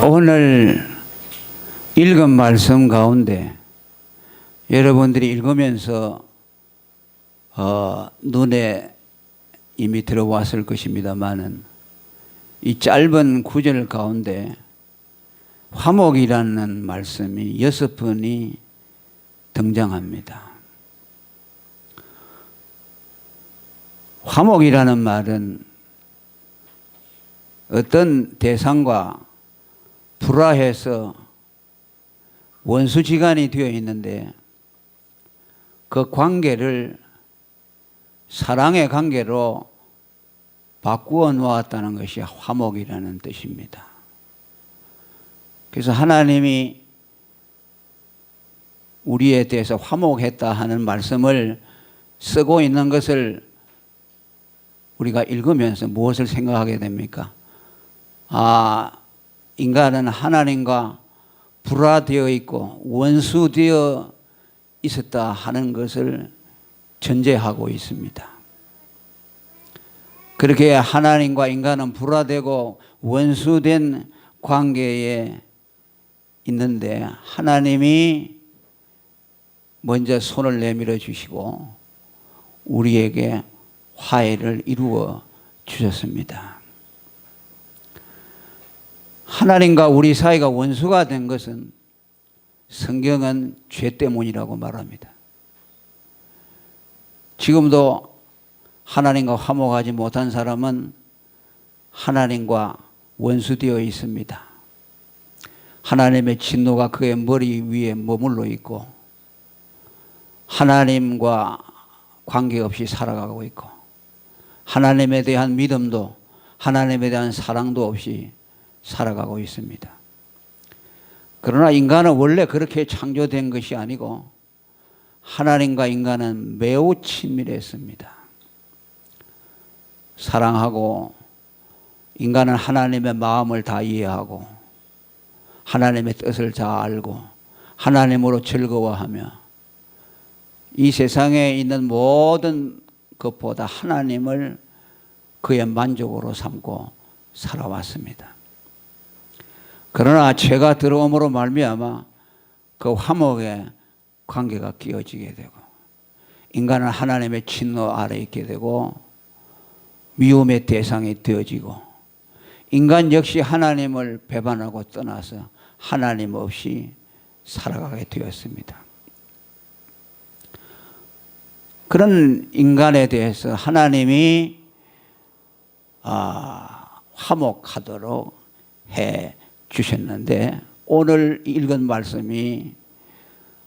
오늘 읽은 말씀 가운데 여러분들이 읽으면서 눈에 이미 들어왔을 것입니다만은 이 짧은 구절 가운데 화목이라는 말씀이 6번이 등장합니다. 화목이라는 말은 어떤 대상과 불화해서 원수지간이 되어 있는데 그 관계를 사랑의 관계로 바꾸어 놓았다는 것이 화목이라는 뜻입니다. 그래서 하나님이 우리에 대해서 화목했다 하는 말씀을 쓰고 있는 것을 우리가 읽으면서 무엇을 생각하게 됩니까? 인간은 하나님과 불화되어 있고 원수되어 있었다 하는 것을 전제하고 있습니다. 그렇게 하나님과 인간은 불화되고 원수된 관계에 있는데 하나님이 먼저 손을 내밀어 주시고 우리에게 화해를 이루어 주셨습니다. 하나님과 우리 사이가 원수가 된 것은 성경은 죄 때문이라고 말합니다. 지금도 하나님과 화목하지 못한 사람은 하나님과 원수되어 있습니다. 하나님의 진노가 그의 머리 위에 머물러 있고 하나님과 관계없이 살아가고 있고 하나님에 대한 믿음도 하나님에 대한 사랑도 없이 살아가고 있습니다. 그러나 인간은 원래 그렇게 창조된 것이 아니고 하나님과 인간은 매우 친밀했습니다. 사랑하고 인간은 하나님의 마음을 다 이해하고 하나님의 뜻을 잘 알고 하나님으로 즐거워하며 이 세상에 있는 모든 것보다 하나님을 그의 만족으로 삼고 살아왔습니다. 그러나 죄가 들어옴으로 말미암아 그 화목의 관계가 깨어지게 되고 인간은 하나님의 진노 아래 있게 되고 미움의 대상이 되어지고 인간 역시 하나님을 배반하고 떠나서 하나님 없이 살아가게 되었습니다. 그런 인간에 대해서 하나님이 화목하도록 해 주셨는데 오늘 읽은 말씀이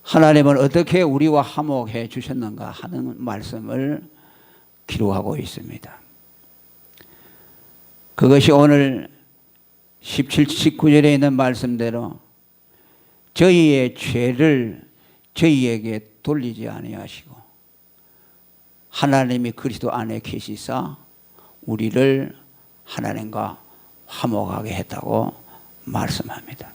하나님은 어떻게 우리와 화목해 주셨는가 하는 말씀을 기록하고 있습니다. 그것이 오늘 17, 19절에 있는 말씀대로 저희의 죄를 저희에게 돌리지 아니하시고 하나님이 그리스도 안에 계시사 우리를 하나님과 화목하게 했다고 말씀합니다.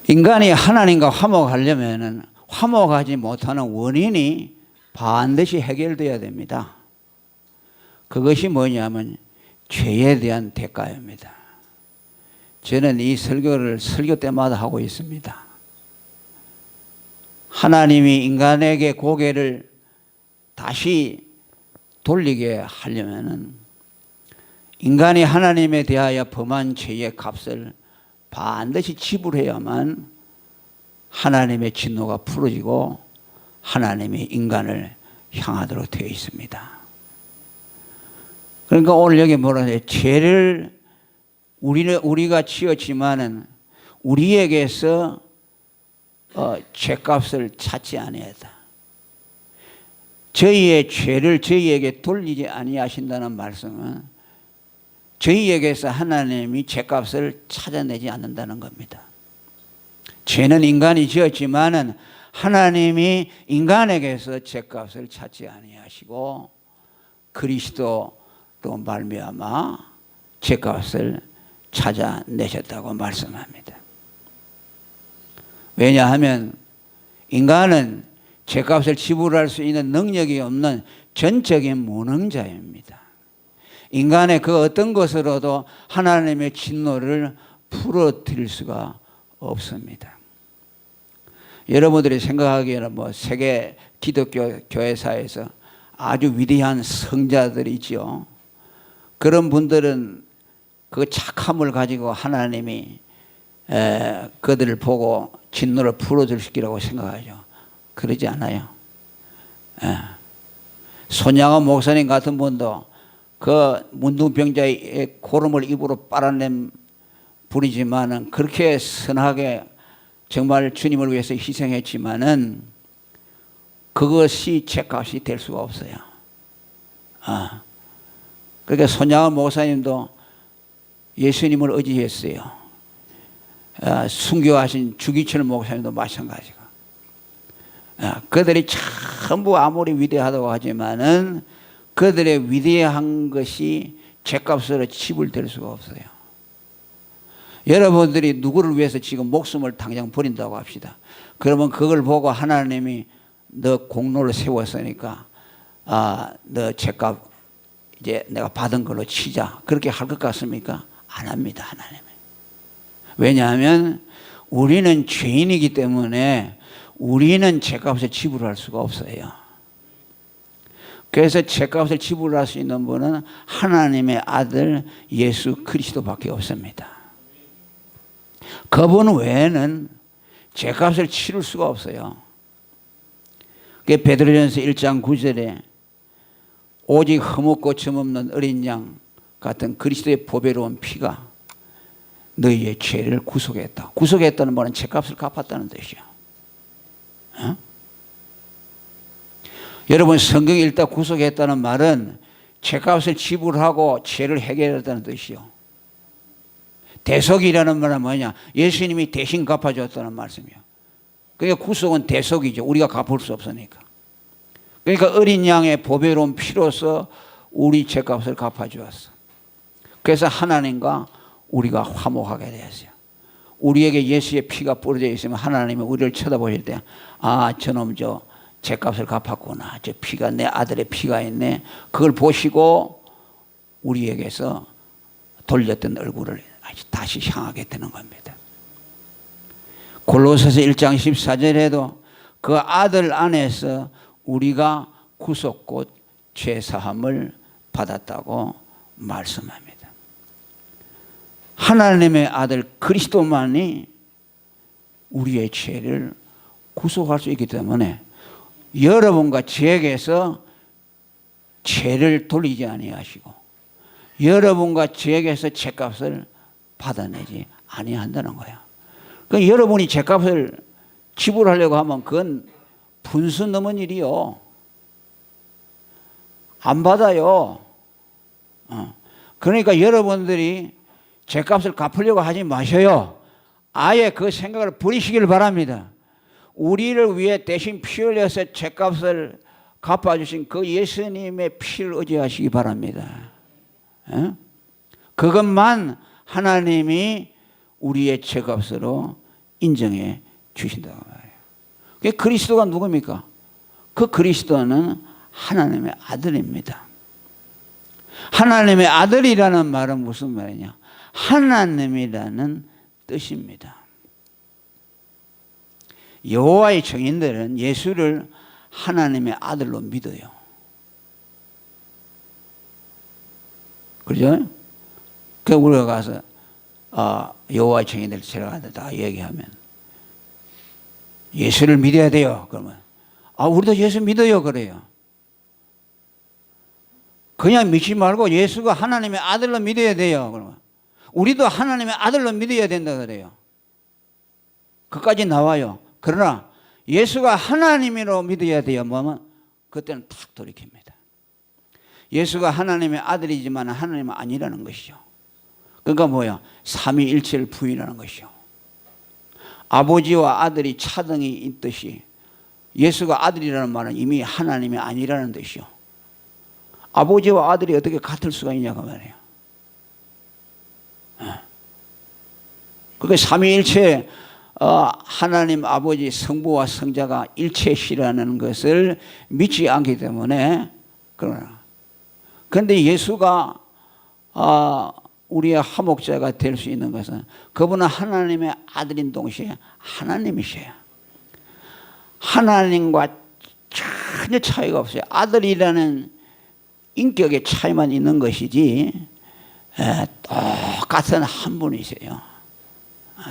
인간이 하나님과 화목하려면 화목하지 못하는 원인이 반드시 해결되어야 됩니다. 그것이 뭐냐면 죄에 대한 대가입니다. 저는 이 설교를 설교 때마다 하고 있습니다. 하나님이 인간에게 고개를 다시 돌리게 하려면 인간이 하나님에 대하여 범한 죄의 값을 반드시 지불해야만 하나님의 진노가 풀어지고 하나님이 인간을 향하도록 되어 있습니다. 그러니까 오늘 여기 뭐라 해요? 죄를 우리가 지었지만은 우리에게서 죄값을 찾지 아니하다. 저희의 죄를 저희에게 돌리지 아니하신다는 말씀은 저희에게서 하나님이 죄값을 찾아내지 않는다는 겁니다. 죄는 인간이 지었지만은 하나님이 인간에게서 죄값을 찾지 아니하시고 그리스도로 말미암아 죄값을 찾아내셨다고 말씀합니다. 왜냐하면 인간은 죄값을 지불할 수 있는 능력이 없는 전적인 무능자입니다. 인간의 그 어떤 것으로도 하나님의 진노를 풀어드릴 수가 없습니다. 여러분들이 생각하기에는 뭐 세계 기독교 교회사에서 아주 위대한 성자들이 있죠. 그런 분들은 그 착함을 가지고 하나님이 그들을 보고 진노를 풀어주시기라고 생각하죠. 그러지 않아요. 손양원 목사님 같은 분도 그 문둥병자의 고름을 입으로 빨아낸 분이지만은 그렇게 선하게 정말 주님을 위해서 희생했지만은 그것이 죄값이 될 수가 없어요. 그러니까 손양원 목사님도 예수님을 의지했어요. 순교하신 주기철 목사님도 마찬가지고. 그들이 전부 아무리 위대하다고 하지만은 그들의 위대한 것이 죄값으로 치불될 수가 없어요. 여러분들이 누구를 위해서 지금 목숨을 당장 버린다고 합시다. 그러면 그걸 보고 하나님이 너 공로를 세웠으니까 너 죄값 이제 내가 받은 걸로 치자. 그렇게 할 것 같습니까? 안 합니다, 하나님은. 왜냐하면 우리는 죄인이기 때문에 우리는 죄값을 지불할 수가 없어요. 그래서 죄값을 지불할 수 있는 분은 하나님의 아들 예수 그리스도밖에 없습니다. 그분 외에는 죄값을 치를 수가 없어요. 베드로전서 1장 9절에 오직 흠없고 점없는 어린 양 같은 그리스도의 보배로운 피가 너희의 죄를 구속했다. 구속했다는 말은 죄값을 갚았다는 뜻이요. 여러분 성경 읽다 구속했다는 말은 죄값을 지불하고 죄를 해결했다는 뜻이요. 대속이라는 말은 뭐냐? 예수님이 대신 갚아줬다는 말씀이요. 그러니까 구속은 대속이죠. 우리가 갚을 수 없으니까. 그러니까 어린 양의 보배로운 피로서 우리 죄값을 갚아주었어. 그래서 하나님과 우리가 화목하게 되었어요. 우리에게 예수의 피가 뿌려져 있으면 하나님이 우리를 쳐다보실 때 저놈 저 죄값을 갚았구나. 저 피가 내 아들의 피가 있네. 그걸 보시고 우리에게서 돌렸던 얼굴을 다시 향하게 되는 겁니다. 골로새서 1장 14절에도 그 아들 안에서 우리가 구속 곧 죄사함을 받았다고 말씀합니다. 하나님의 아들 그리스도만이 우리의 죄를 구속할 수 있기 때문에 여러분과 저에게서 죄를 돌리지 아니하시고 여러분과 저에게서 죄값을 받아내지 아니한다는 거야. 그러니까 여러분이 죄값을 지불하려고 하면 그건 분수 넘은 일이요. 안 받아요. 그러니까 여러분들이 죄값을 갚으려고 하지 마셔요. 아예 그 생각을 버리시길 바랍니다. 우리를 위해 대신 피 흘려서 죄값을 갚아주신 그 예수님의 피를 의지하시기 바랍니다. 그것만 하나님이 우리의 죄값으로 인정해 주신다고 말해요. 그리스도가 누굽니까? 그 그리스도는 하나님의 아들입니다. 하나님의 아들이라는 말은 무슨 말이냐? 하나님이라는 뜻입니다. 여호와의 증인들은 예수를 하나님의 아들로 믿어요. 그렇죠? 그 우리가 가서 여호와의 증인들 데려가서 다 얘기하면 예수를 믿어야 돼요. 그러면 우리도 예수 믿어요. 그래요. 그냥 믿지 말고 예수가 하나님의 아들로 믿어야 돼요. 그러면 우리도 하나님의 아들로 믿어야 된다 그래요. 그까지 나와요. 그러나 예수가 하나님으로 믿어야 돼요. 뭐면 그때는 탁 돌이킵니다. 예수가 하나님의 아들이지만 하나님은 아니라는 것이죠. 그러니까 뭐야? 삼위일체를 부인하는 것이죠. 아버지와 아들이 차등이 있듯이 예수가 아들이라는 말은 이미 하나님이 아니라는 뜻이죠. 아버지와 아들이 어떻게 같을 수가 있냐고 말이에요. 그게 삼위일체 하나님 아버지 성부와 성자가 일체시라는 것을 믿지 않기 때문에 그러나 그런데 예수가 우리의 화목자가 될 수 있는 것은 그분은 하나님의 아들인 동시에 하나님이셔요. 하나님과 전혀 차이가 없어요. 아들이라는 인격의 차이만 있는 것이지 똑같은 한 분이세요.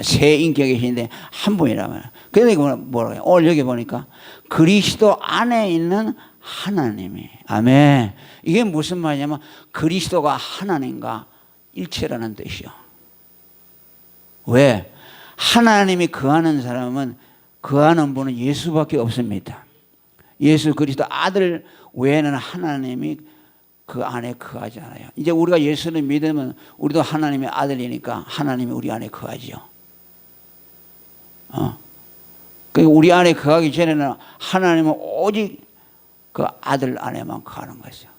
세 인격이신데 한 분이라면. 그러니까 뭐라고 해요? 오늘 여기 보니까 그리스도 안에 있는 하나님이. 아멘. 이게 무슨 말이냐면 그리스도가 하나님과 일체라는 뜻이요. 왜? 하나님이 거하는 사람은 거하는 분은 예수밖에 없습니다. 예수 그리스도 아들 외에는 하나님이 그 안에 거하지 않아요. 이제 우리가 예수를 믿으면 우리도 하나님의 아들이니까 하나님이 우리 안에 거하지요. 그러니까 우리 안에 거하기 전에는 하나님은 오직 그 아들 안에만 거하는 것이죠.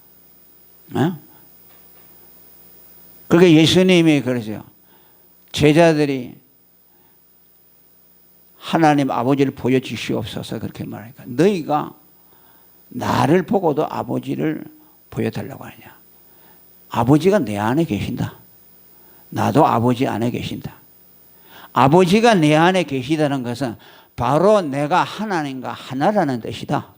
그러니까 예수님이 그러세요. 제자들이 하나님 아버지를 보여주시옵소서 그렇게 말하니까 너희가 나를 보고도 아버지를 보여달라고 하냐. 아버지가 내 안에 계신다. 나도 아버지 안에 계신다. 아버지가 내 안에 계시다는 것은 바로 내가 하나님과 하나라는 뜻이다.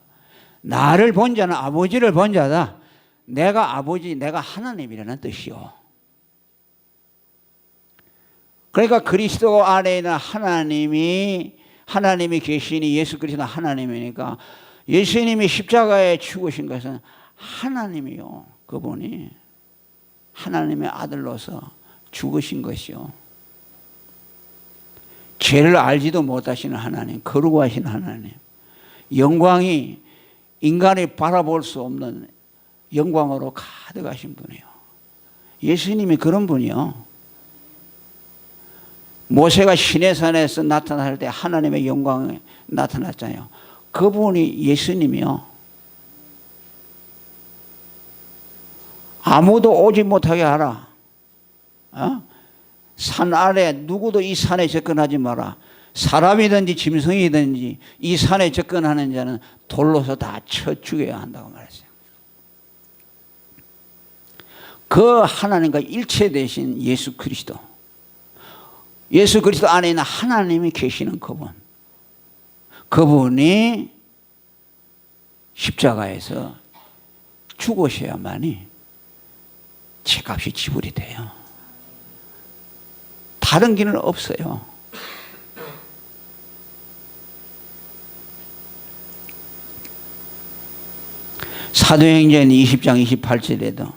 나를 본 자는 아버지를 본 자다. 내가 아버지, 내가 하나님이라는 뜻이요. 그러니까 그리스도 안에 있는 하나님이 계시니 예수 그리스도는 하나님이니까 예수님이 십자가에 죽으신 것은 하나님이요. 그분이 하나님의 아들로서 죽으신 것이요. 죄를 알지도 못하시는 하나님, 거룩하신 하나님, 영광이 인간이 바라볼 수 없는 영광으로 가득하신 분이요. 예수님이 그런 분이요. 모세가 시내산에서 나타날 때 하나님의 영광이 나타났잖아요. 그분이 예수님이요. 아무도 오지 못하게 하라. 산 아래 누구도 이 산에 접근하지 마라. 사람이든지 짐승이든지 이 산에 접근하는 자는 돌로서 다 쳐 죽여야 한다고 말했어요. 그 하나님과 일체되신 예수 그리스도, 예수 그리스도 안에 있는 하나님이 계시는 그분이 십자가에서 죽으셔야만이 죄값이 지불이 돼요. 다른 길은 없어요. 사도행전 20장 28절에도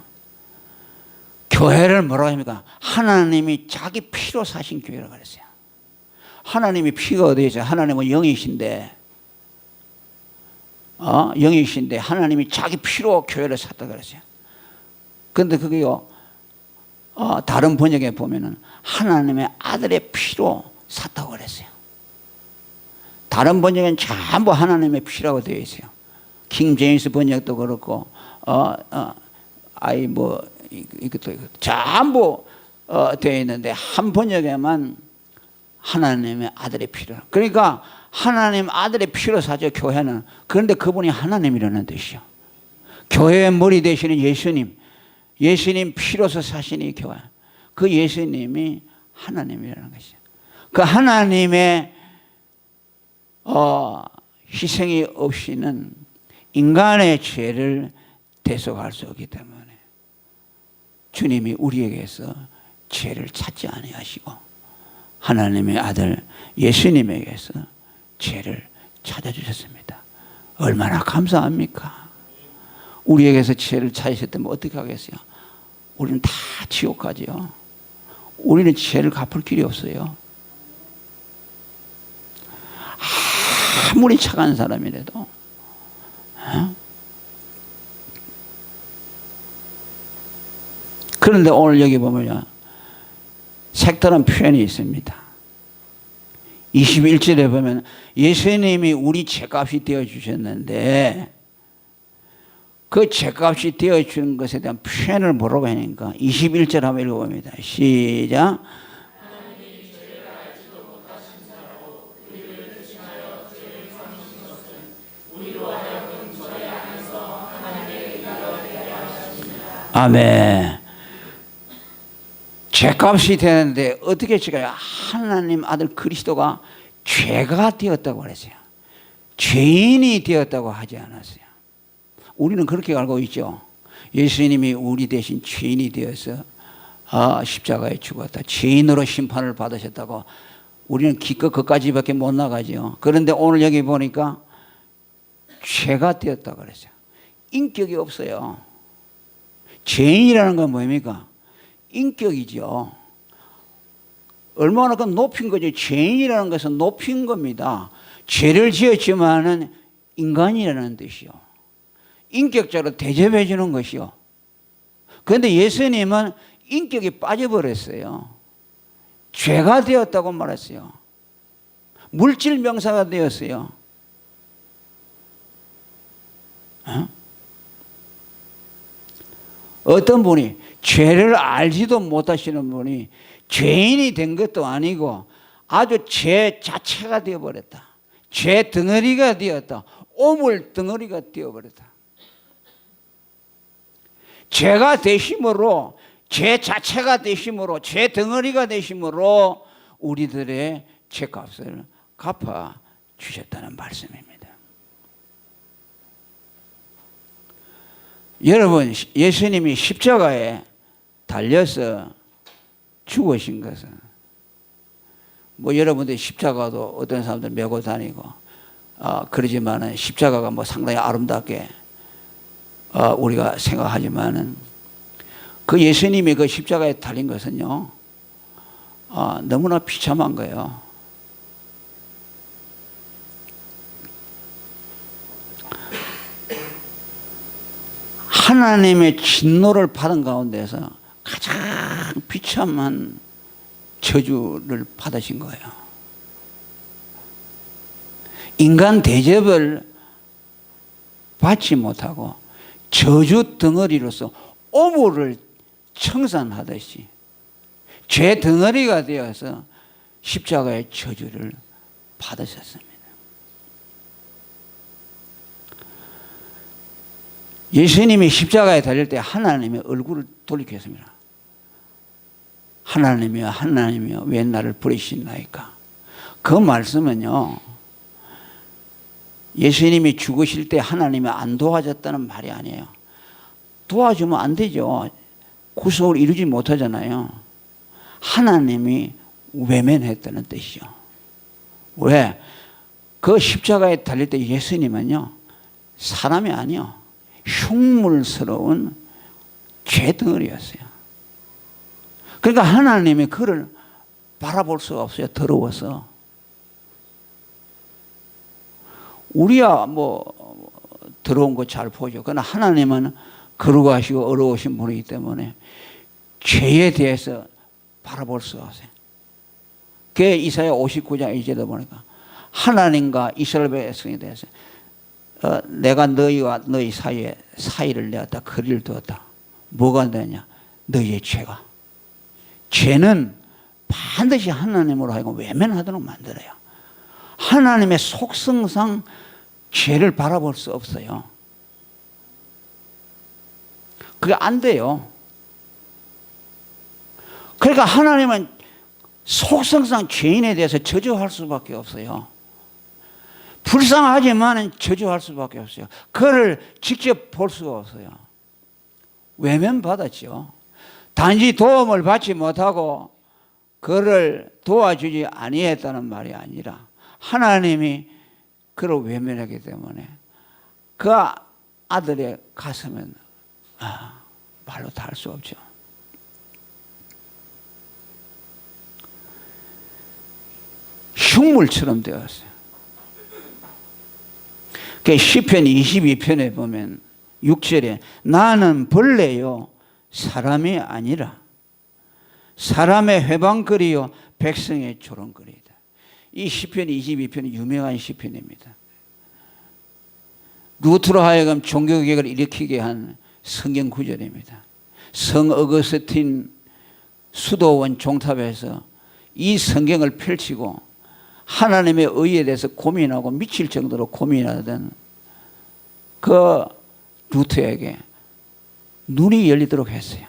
교회를 뭐라고 합니까? 하나님이 자기 피로 사신 교회라고 그랬어요. 하나님이 피가 어디에 있어요? 하나님은 영이신데, 영이신데 하나님이 자기 피로 교회를 샀다고 그랬어요. 그런데 그게요, 다른 번역에 보면은 하나님의 아들의 피로 샀다고 그랬어요. 다른 번역에는 전부 하나님의 피라고 되어 있어요. 킹 제임스 번역도 그렇고, 이것도 전부 되어 있는데 한 번역에만 하나님의 아들의 피로. 그러니까 하나님 아들의 피로 사죠, 교회는. 그런데 그분이 하나님이라는 뜻이요. 교회의 머리 되시는 예수님, 예수님 피로서 사시니 교회. 그 예수님이 하나님이라는 것이죠. 그 하나님의 희생이 없이는 인간의 죄를 대속할 수 없기 때문에 주님이 우리에게서 죄를 찾지 아니하시고 하나님의 아들 예수님에게서 죄를 찾아주셨습니다. 얼마나 감사합니까? 우리에게서 죄를 찾으셨다면 어떻게 하겠어요? 우리는 다 지옥 가지요. 우리는 죄를 갚을 길이 없어요. 아무리 착한 사람이라도. 그런데 오늘 여기 보면요, 색다른 표현이 있습니다. 21절에 보면 예수님이 우리 죄값이 되어주셨는데 그 죄값이 되어주는 것에 대한 표현을 뭐라고 하니까 21절 한번 읽어봅니다. 시작. 아멘. 죄값이 되는데 어떻게 지가요? 하나님 아들 그리스도가 죄가 되었다고 그랬어요. 죄인이 되었다고 하지 않았어요. 우리는 그렇게 알고 있죠. 예수님이 우리 대신 죄인이 되어서 십자가에 죽었다. 죄인으로 심판을 받으셨다고 우리는 기껏 그까지밖에 못 나가죠. 그런데 오늘 여기 보니까 죄가 되었다고 그랬어요. 인격이 없어요. 죄인이라는 건 뭡니까? 인격이죠. 얼마나 높인 거죠. 죄인이라는 것은 높인 겁니다. 죄를 지었지만은 인간이라는 뜻이요. 인격적으로 대접해 주는 것이요. 그런데 예수님은 인격이 빠져버렸어요. 죄가 되었다고 말했어요. 물질 명사가 되었어요. 어떤 분이 죄를 알지도 못하시는 분이 죄인이 된 것도 아니고 아주 죄 자체가 되어버렸다. 죄 덩어리가 되었다. 오물 덩어리가 되어버렸다. 죄가 되심으로, 죄 자체가 되심으로, 죄 덩어리가 되심으로 우리들의 죄값을 갚아 주셨다는 말씀입니다. 여러분, 예수님이 십자가에 달려서 죽으신 것은 여러분들 십자가도 어떤 사람들 메고 다니고 그러지만은 십자가가 상당히 아름답게 우리가 생각하지만은 그 예수님이 그 십자가에 달린 것은요 너무나 비참한 거예요. 하나님의 진노를 받은 가운데서 가장 비참한 저주를 받으신 거예요. 인간 대접을 받지 못하고 저주 덩어리로서 오물을 청산하듯이 죄 덩어리가 되어서 십자가의 저주를 받으셨습니다. 예수님이 십자가에 달릴 때 하나님의 얼굴을 돌이켰습니다. 하나님이여 하나님이여 왜 나를 버리시나이까. 그 말씀은요 예수님이 죽으실 때 하나님이 안 도와줬다는 말이 아니에요. 도와주면 안 되죠. 구속을 이루지 못하잖아요. 하나님이 외면했다는 뜻이죠. 왜? 그 십자가에 달릴 때 예수님은요 사람이 아니요 흉물스러운 죄덩어리였어요. 그러니까 하나님이 그를 바라볼 수가 없어요. 더러워서. 우리야 더러운 거 잘 보죠. 그러나 하나님은 거룩하시고 어려우신 분이기 때문에 죄에 대해서 바라볼 수가 없어요. 그게 이사야 59장 2절에 보니까 하나님과 이스라엘 백성에 대해서 내가 너희와 너희 사이에 사이를 내었다. 거리를 두었다. 뭐가 되냐? 너희의 죄가. 죄는 반드시 하나님으로 하여금 외면하도록 만들어요. 하나님의 속성상 죄를 바라볼 수 없어요. 그게 안 돼요. 그러니까 하나님은 속성상 죄인에 대해서 저주할 수밖에 없어요. 불쌍하지만 저주할 수밖에 없어요. 그를 직접 볼 수가 없어요. 외면받았죠. 단지 도움을 받지 못하고 그를 도와주지 아니했다는 말이 아니라 하나님이 그를 외면하기 때문에 그 아들의 가슴은 말로 다 할 수 없죠. 흉물처럼 되었어요. 그 시편 22편에 보면 6절에 나는 벌레요 사람이 아니라 사람의 회방거리요 백성의 조롱거리다. 이 시편 22편은 유명한 시편입니다. 루트로 하여금 종교개혁을 일으키게 한 성경 구절입니다. 성 어거스틴 수도원 종탑에서 이 성경을 펼치고 하나님의 의에 대해서 고민하고 미칠 정도로 고민하던 그 루트에게 눈이 열리도록 했어요.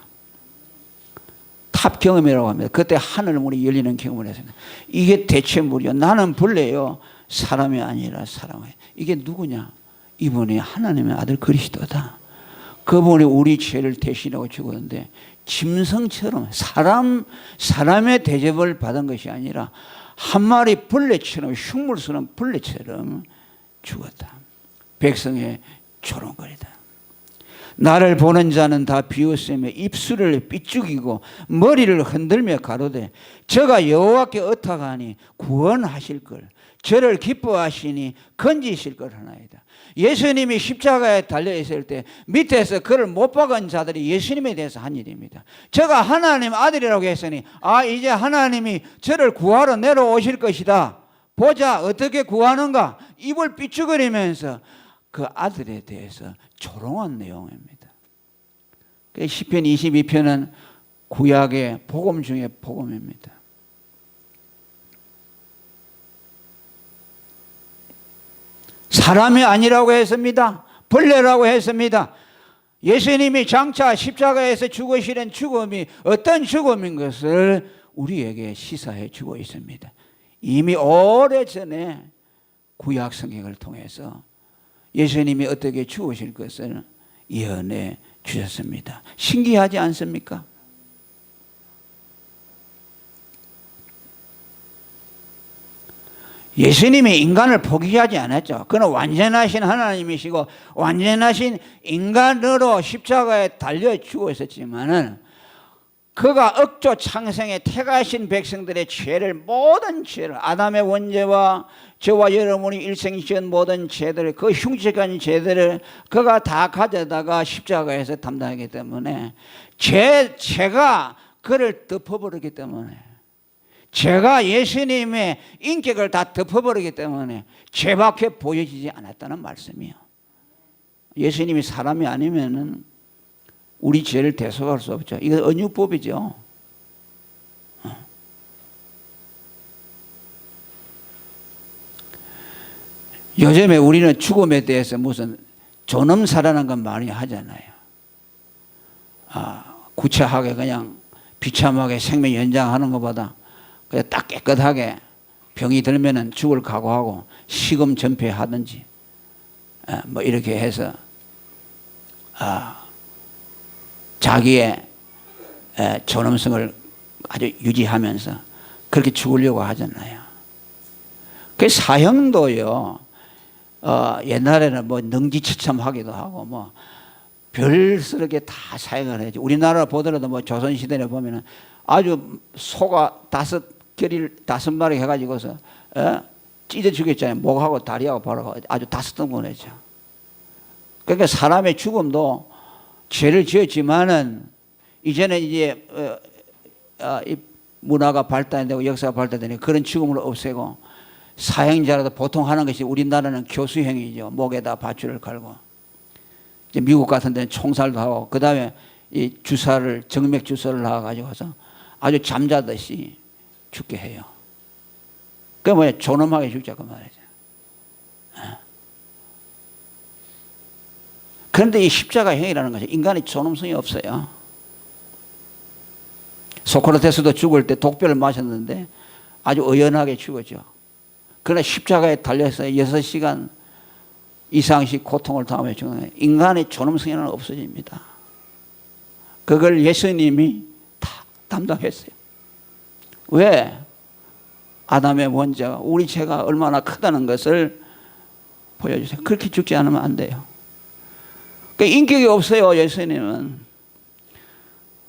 다 탑경험이라고 합니다. 그때 하늘 문이 열리는 경험을 했습니다. 이게 대체물이요. 나는 본래요 사람이 아니라 사람이에요. 이게 누구냐? 이분이 하나님의 아들 그리스도다. 그분이 우리 죄를 대신하고 죽었는데 짐승처럼 사람의 대접을 받은 것이 아니라 한 마리 벌레처럼 흉물스러운 벌레처럼 죽었다. 백성의 조롱거리다. 나를 보는 자는 다 비웃으며 입술을 삐죽이고 머리를 흔들며 가로되 저가 여호와께 의탁하니 구원하실 걸 저를 기뻐하시니 건지실 걸 하나이다. 예수님이 십자가에 달려있을 때 밑에서 그를 못 박은 자들이 예수님에 대해서 한 일입니다. 저가 하나님 아들이라고 했으니 이제 하나님이 저를 구하러 내려오실 것이다. 보자 어떻게 구하는가. 입을 삐죽거리면서 그 아들에 대해서 조롱한 내용입니다. 시편 22편은 구약의 복음 중에 복음입니다. 사람이 아니라고 했습니다. 벌레라고 했습니다. 예수님이 장차 십자가에서 죽으시는 죽음이 어떤 죽음인 것을 우리에게 시사해 주고 있습니다. 이미 오래전에 구약 성경을 통해서 예수님이 어떻게 죽으실 것을 예언해 주셨습니다. 신기하지 않습니까? 예수님이 인간을 포기하지 않았죠. 그는 완전하신 하나님이시고 완전하신 인간으로 십자가에 달려 죽었었지만은 그가 억조 창생에 택하신 백성들의 죄를 모든 죄를 아담의 원죄와 저와 여러분이 일생이 지은 모든 죄들 그 흉측한 죄들을 그가 다 가져다가 십자가에서 담당하기 때문에 죄가 그를 덮어버리기 때문에 죄가 예수님의 인격을 다 덮어버리기 때문에 죄밖에 보여지지 않았다는 말씀이요. 예수님이 사람이 아니면은 우리 죄를 대속할 수 없죠. 이건 언유법이죠. 요즘에 우리는 죽음에 대해서 무슨 존엄사라는 건 많이 하잖아요. 구차하게 그냥 비참하게 생명 연장하는 것보다 그냥 딱 깨끗하게 병이 들면은 죽을 각오하고 시금 전폐하든지 뭐 이렇게 해서 자기의 존엄성을 아주 유지하면서 그렇게 죽으려고 하잖아요. 그 사형도요. 옛날에는 뭐 능지처참하기도 하고 뭐 별스럽게 다 사형을 했죠. 우리나라 보더라도 뭐 조선시대에 보면은 아주 소가 5마리 해가지고서 찢어 죽였잖아요. 목하고 다리하고 발하고 아주 5등분 했죠. 그러니까 사람의 죽음도 죄를 지었지만은 이제는 이제 이 문화가 발달되고 역사가 발달되니 그런 죽음을 없애고 사형자라도 보통 하는 것이 우리나라는 교수형이죠. 목에다 밧줄을 걸고 이제 미국 같은 데는 총살도 하고 그 다음에 이 주사를 정맥 주사를 놔가지고서 아주 잠자듯이 죽게 해요. 그게 뭐야? 존엄하게 죽자 그 말이죠. 그런데 이 십자가형이라는 것이 인간의 존엄성이 없어요. 소크라테스도 죽을 때 독배를 마셨는데 아주 의연하게 죽었죠. 그러나 십자가에 달려서 6시간 이상씩 고통을 당하며 죽는 인간의 존엄성은 없어집니다. 그걸 예수님이 다 담당했어요. 왜? 아담의 원죄가 우리 죄가 얼마나 크다는 것을 보여주세요. 그렇게 죽지 않으면 안 돼요. 그러니까 인격이 없어요. 예수님은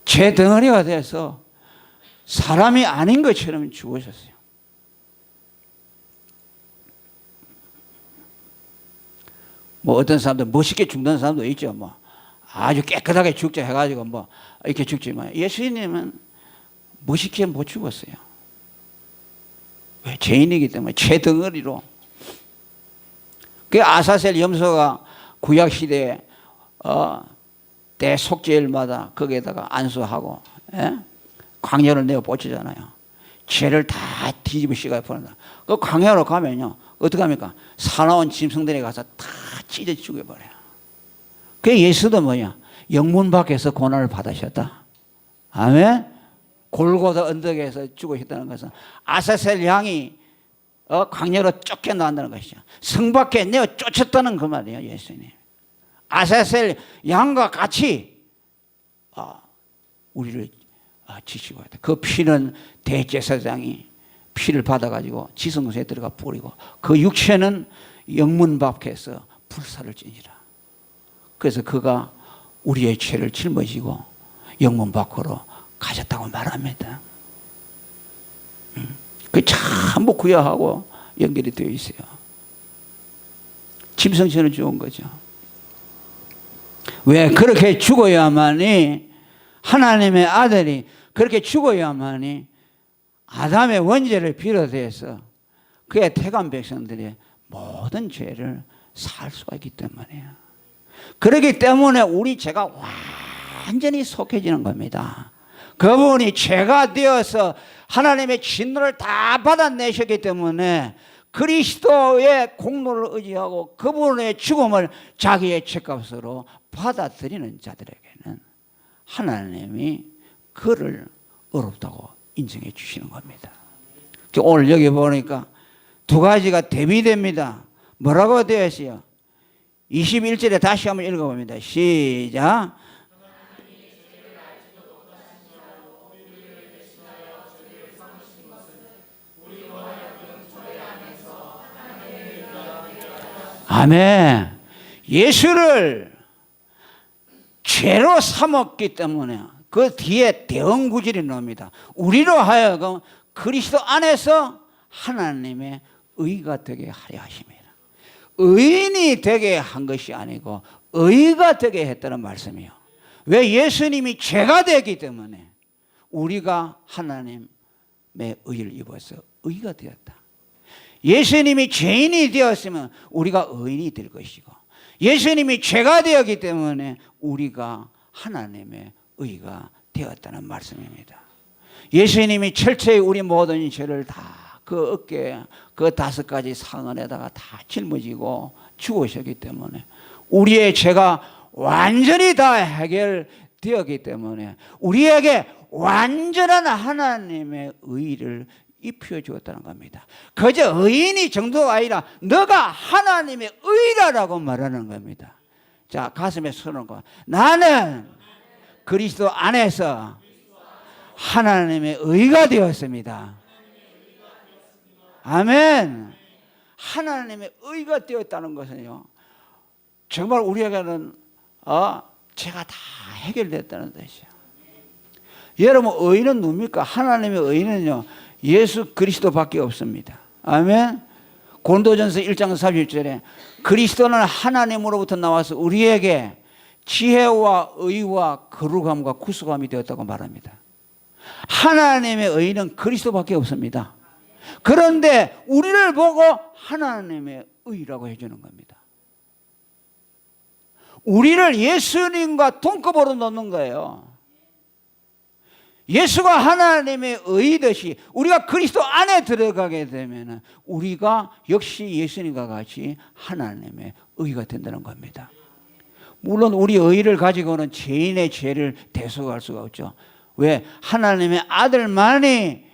죄 덩어리가 돼서 사람이 아닌 것처럼 죽으셨어요. 뭐 어떤 사람들 멋있게 죽는 사람도 있죠. 뭐 아주 깨끗하게 죽자 해가지고 뭐 이렇게 죽지만 예수님은 멋있게 못 죽었어요. 왜? 죄인이기 때문에 죄 덩어리로. 그 아사셀 염소가 구약 시대에 대속죄일마다 거기에다가 안수하고 광야를 내어 뻗치잖아요. 죄를 다 뒤집어 씌가 버린다. 그 광야로 가면요 어떻게 합니까? 사나운 짐승들이 가서 다 찢어 죽여버려요. 그 예수도 뭐냐? 영문 밖에서 고난을 받으셨다. 아멘. 골고다 언덕에서 죽으셨다는 것은 아사셀 양이 광야로 쫓겨나간다는 것이죠. 성 밖에 내어 쫓았다는 그 말이에요. 예수님 아사셀 양과 같이 우리를 지시고 있다. 그 피는 대제사장이 피를 받아가지고 지성소에 들어가 뿌리고 그 육체는 영문 밖에서 불사를 지니라. 그래서 그가 우리의 죄를 짊어지고 영문 밖으로 가졌다고 말합니다. 그 전부 구약하고 연결이 되어 있어요. 짐승처럼 죽은 거죠. 왜 그렇게 죽어야만이 하나님의 아들이 그렇게 죽어야만이 아담의 원죄를 비롯해서 그의 택한 백성들의 모든 죄를 살 수가 있기 때문이에요. 그렇기 때문에 우리 죄가 완전히 속해지는 겁니다. 그분이 죄가 되어서 하나님의 진노를 다 받아내셨기 때문에 그리스도의 공로를 의지하고 그분의 죽음을 자기의 죄값으로 받아들이는 자들에게는 하나님이 그를 의롭다고 인정해 주시는 겁니다. 오늘 여기 보니까 두 가지가 대비됩니다. 뭐라고 되어 있어요? 21절에 다시 한번 읽어봅니다. 시작. 아멘. 예수를 죄로 삼았기 때문에 그 뒤에 대응 구절이 나옵니다. 우리로 하여금 그리스도 안에서 하나님의 의가 되게 하려 하십니다. 의인이 되게 한 것이 아니고 의가 되게 했다는 말씀이에요. 왜? 예수님이 죄가 되기 때문에 우리가 하나님의 의를 입어서 의가 되었다. 예수님이 죄인이 되었으면 우리가 의인이 될 것이고 예수님이 죄가 되었기 때문에 우리가 하나님의 의가 되었다는 말씀입니다. 예수님이 철저히 우리 모든 죄를 다 그 어깨에 그 5가지 상흔에다가 다 짊어지고 죽으셨기 때문에 우리의 죄가 완전히 다 해결되었기 때문에 우리에게 완전한 하나님의 의를 입혀주었다는 겁니다. 그저 의인이 정도가 아니라 너가 하나님의 의라라고 말하는 겁니다. 자, 가슴에 손을 얹고 나는 그리스도 안에서 하나님의 의가 되었습니다. 아멘. 하나님의 의가 되었다는 것은요, 정말 우리에게는 죄가 다 해결됐다는 뜻이에요. 여러분, 의인은 누굽니까? 하나님의 의인은요, 예수 그리스도밖에 없습니다. 아멘. 고린도전서 1장 30절에 그리스도는 하나님으로부터 나와서 우리에게 지혜와 의와 거룩함과 구속함이 되었다고 말합니다. 하나님의 의인은 그리스도밖에 없습니다. 그런데 우리를 보고 하나님의 의라고 해주는 겁니다. 우리를 예수님과 동급으로 놓는 거예요. 예수가 하나님의 의이듯이 우리가 그리스도 안에 들어가게 되면 우리가 역시 예수님과 같이 하나님의 의가 된다는 겁니다. 물론 우리 의를 가지고는 죄인의 죄를 대속할 수가 없죠. 왜? 하나님의 아들만이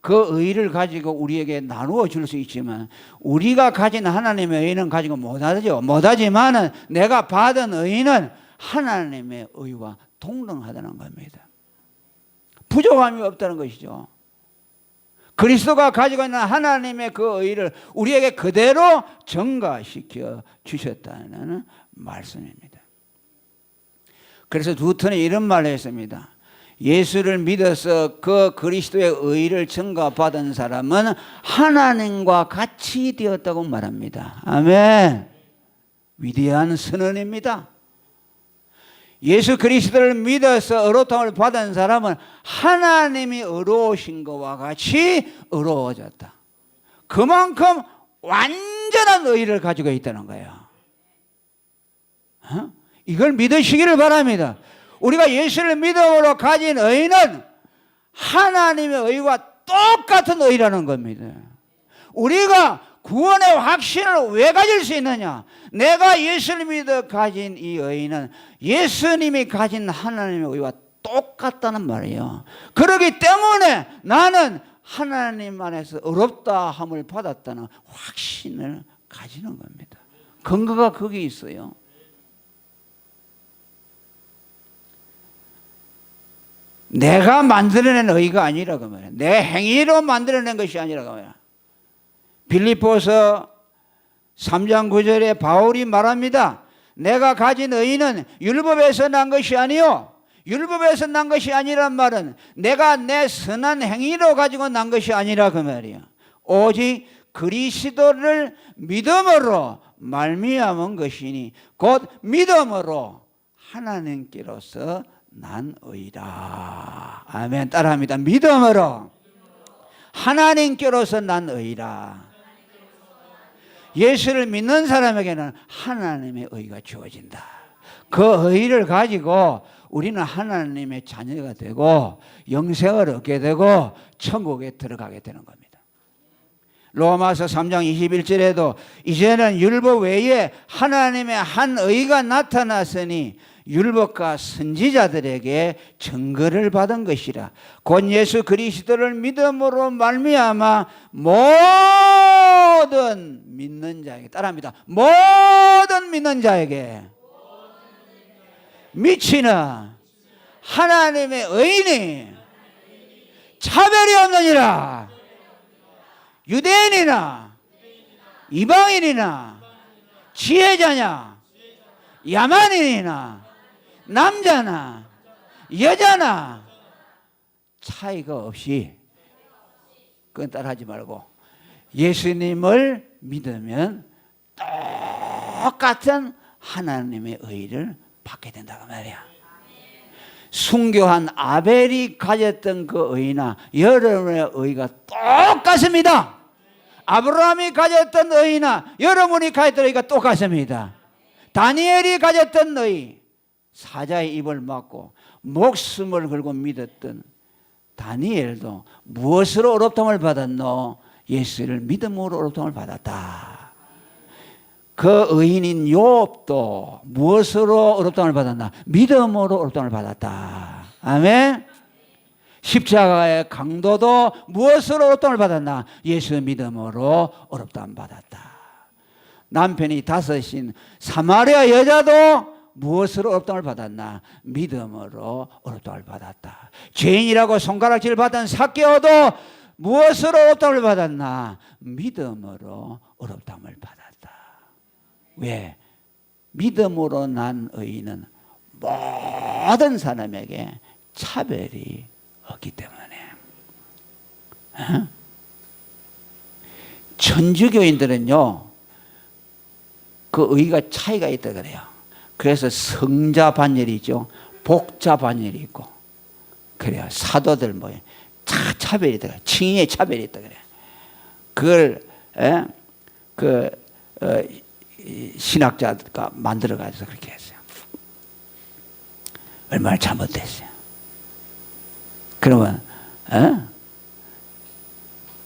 그 의를 가지고 우리에게 나누어 줄 수 있지만 우리가 가진 하나님의 의는 가지고 못하죠. 못하지만은 내가 받은 의는 하나님의 의와 동등하다는 겁니다. 부족함이 없다는 것이죠. 그리스도가 가지고 있는 하나님의 그 의를 우리에게 그대로 전가시켜 주셨다는 말씀입니다. 그래서 두턴이 이런 말을 했습니다. 예수를 믿어서 그 그리스도의 의를 전가받은 사람은 하나님과 같이 되었다고 말합니다. 아멘. 위대한 선언입니다. 예수 그리스도를 믿어서 의롭다함을 받은 사람은 하나님이 의로우신 것과 같이 의로워졌다. 그만큼 완전한 의를 가지고 있다는 거예요. 이걸 믿으시기를 바랍니다. 우리가 예수를 믿음으로 가진 의는 하나님의 의와 똑같은 의라는 겁니다. 우리가 구원의 확신을 왜 가질 수 있느냐? 내가 예수를 믿어 가진 이 의는 예수님이 가진 하나님의 의와 똑같다는 말이에요. 그렇기 때문에 나는 하나님 안에서 어렵다 함을 받았다는 확신을 가지는 겁니다. 근거가 거기 있어요. 내가 만들어낸 의가 아니라 그 말이야. 내 행위로 만들어낸 것이 아니라 그 말이야. 빌립보서 3장 9절에 바울이 말합니다. 내가 가진 의는 율법에서 난 것이 아니요, 율법에서 난 것이 아니란 말은 내가 내 선한 행위로 가지고 난 것이 아니라 그 말이야. 오직 그리스도를 믿음으로 말미암은 것이니 곧 믿음으로 하나님께로서 난 의라. 아멘. 따라합니다. 믿음으로 하나님께로서 난 의라. 예수를 믿는 사람에게는 하나님의 의가 주어진다. 그 의를 가지고 우리는 하나님의 자녀가 되고 영생을 얻게 되고 천국에 들어가게 되는 겁니다. 로마서 3장 21절에도 이제는 율법 외에 하나님의 한 의가 나타났으니 율법과 선지자들에게 증거를 받은 것이라. 곧 예수 그리스도를 믿음으로 말미암아 모든 믿는 자에게, 따라합니다. 모든 믿는 자에게 미치는 하나님의 의인이 차별이 없느니라. 유대인이나 이방인이나 지혜자냐 야만인이나 남자나 여자나 차이가 없이, 그건 따라하지 말고 예수님을 믿으면 똑같은 하나님의 의를 받게 된다고 말이야. 순교한 아벨이 가졌던 그 의나 여러분의 의가 똑같습니다. 아브라함이 가졌던 의나 여러분이 가졌던 의가 똑같습니다. 다니엘이 가졌던 의, 사자의 입을 막고 목숨을 걸고 믿었던 다니엘도 무엇으로 어렵다함을 받았노? 예수를 믿음으로 어렵다함을 받았다. 그 의인인 욥도 무엇으로 어렵다함을 받았나? 믿음으로 어렵다함을 받았다. 아멘. 십자가의 강도도 무엇으로 어렵다함을 받았나? 예수 믿음으로 어렵다함을 받았다. 남편이 다섯인 사마리아 여자도 무엇으로 어렵다함을 받았나? 믿음으로 어렵다함을 받았다. 죄인이라고 손가락질 받은 삭개오도 무엇으로 어렵다함을 받았나? 믿음으로 어렵다함을 받았다. 왜? 믿음으로 난 의인은 모든 사람에게 차별이 없기 때문에. 천주교인들은요, 그 의가 차이가 있다 그래요. 그래서 성자 반열이 있죠, 복자 반열이 있고 그래요. 사도들 뭐 차별이 있다, 칭의의 차별이 있다 그래요. 그걸 신학자가 만들어가지고 그렇게 했어요. 얼마나 잘못됐어요. 그러면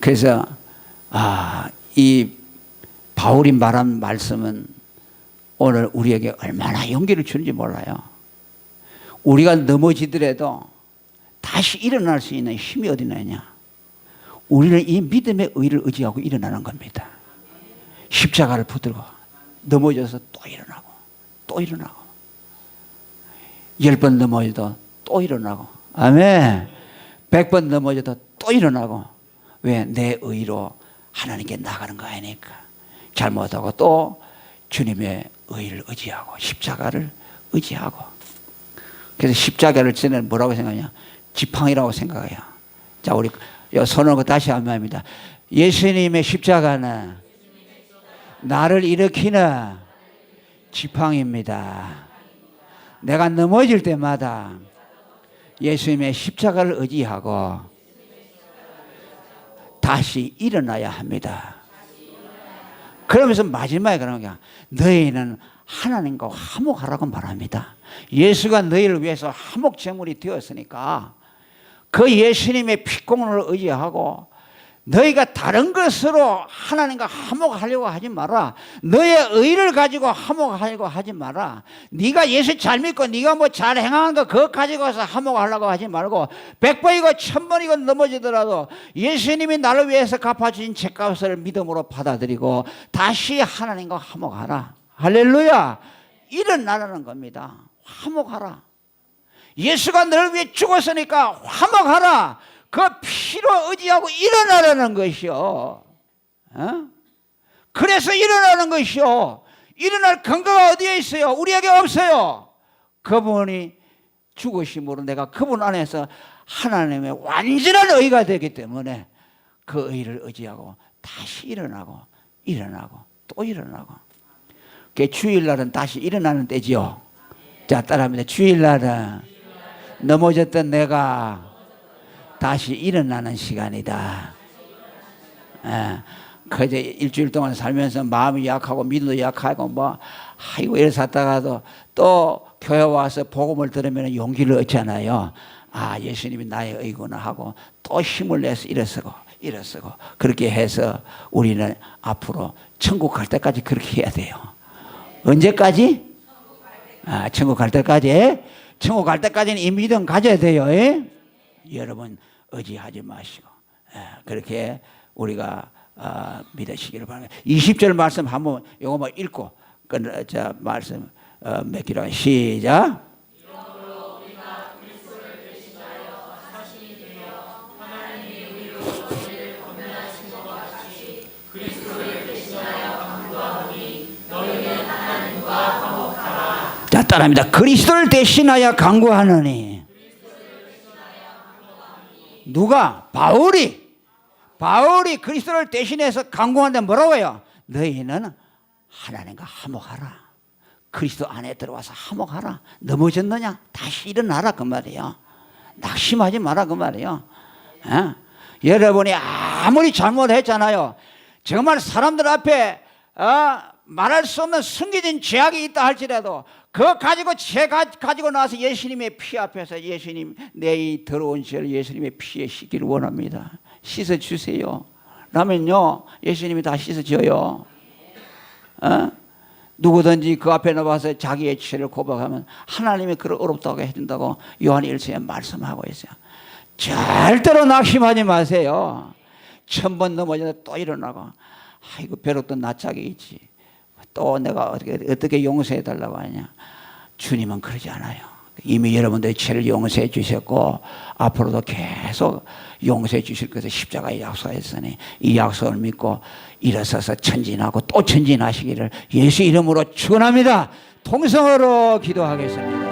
그래서 이 바울이 말한 말씀은 오늘 우리에게 얼마나 용기를 주는지 몰라요. 우리가 넘어지더라도 다시 일어날 수 있는 힘이 어디 있느냐? 우리는 이 믿음의 의를 의지하고 일어나는 겁니다. 십자가를 붙들고 넘어져서 또 일어나고 또 일어나고 10번 넘어져도 또 일어나고, 아멘. 100번 넘어져도 또 일어나고. 왜? 내 의로 하나님께 나가는 거 아니니까. 잘못하고 또 주님의 의를 의지하고 십자가를 의지하고. 그래서 십자가를 저는 뭐라고 생각하냐? 지팡이라고 생각해요. 자, 우리 손을 다시 한번 합니다. 예수님의 십자가는 나를 일으키는 지팡이입니다. 내가 넘어질 때마다 예수님의 십자가를 의지하고 다시 일어나야 합니다. 그러면서 마지막에 그러는 게, 너희는 하나님과 화목하라고 말합니다. 예수가 너희를 위해서 화목 제물이 되었으니까 그 예수님의 피공을 의지하고 너희가 다른 것으로 하나님과 화목하려고 하지 마라. 너의 의를 가지고 화목하려고 하지 마라. 네가 예수 잘 믿고 네가 뭐 잘 행하는 거 그것 가지고서 화목하려고 하지 말고 100번이고 1000번이고 넘어지더라도 예수님이 나를 위해서 갚아주신 죄값을 믿음으로 받아들이고 다시 하나님과 화목하라. 할렐루야. 일어나라는 겁니다. 화목하라. 예수가 너를 위해 죽었으니까 화목하라. 그 피로 의지하고 일어나라는 것이요. 어? 그래서 일어나는 것이요. 일어날 근거가 어디에 있어요? 우리에게 없어요. 그분이 죽으심으로 내가 그분 안에서 하나님의 완전한 의가 되기 때문에 그 의를 의지하고 다시 일어나고 또 일어나고. 그 주일날은 다시 일어나는 때지요. 자, 따라합니다. 주일날은 넘어졌던 내가 다시 일어나는 시간이다. 그제 일주일 동안 살면서 마음이 약하고 믿음도 약하고 뭐 아이고 이래 살다가도 또 교회 와서 복음을 들으면 용기를 얻잖아요. 아, 예수님이 나의 의구나 하고 또 힘을 내서 일어서고 그렇게 해서 우리는 앞으로 천국 갈 때까지 그렇게 해야 돼요. 언제까지? 천국 갈 때까지. 천국 갈 때까지는 이 믿음 가져야 돼요. 여러분 의지하지 마시고 그렇게 우리가 믿으시기를 바랍니다. 20절 말씀 한번 이거만 읽고 말씀 맺기로 시작. 자, 따라합니다. 그리스도를 대신하여 간구하느니. 누가? 바울이 그리스도를 대신해서 간구하는데 뭐라고 해요? 너희는 하나님과 화목하라. 그리스도 안에 들어와서 화목하라. 넘어졌느냐? 다시 일어나라 그 말이에요. 낙심하지 마라 그 말이에요. 여러분이 아무리 잘못했잖아요. 정말 사람들 앞에 말할 수 없는 숨겨진 죄악이 있다 할지라도 그거 가지고 죄 가지고 나와서 예수님의 피 앞에서 예수님 내 이 더러운 죄를 예수님의 피에 씻기를 원합니다. 씻어주세요. 라면요 예수님이 다 씻어줘요. 누구든지 그 앞에 나와서 자기의 죄를 고백하면 하나님이 그를 어렵다고 해준다고 요한 1서에 말씀하고 있어요. 절대로 낙심하지 마세요. 1000번 넘어져도 또 일어나고 아이고 벼룩도 낯짝이 있지. 또 내가 어떻게 용서해 달라고 하냐. 주님은 그러지 않아요. 이미 여러분들의 죄를 용서해 주셨고 앞으로도 계속 용서해 주실 것을 십자가에 약속했으니 이 약속을 믿고 일어서서 전진하고 또 전진하시기를 예수 이름으로 축원합니다. 통성으로 기도하겠습니다.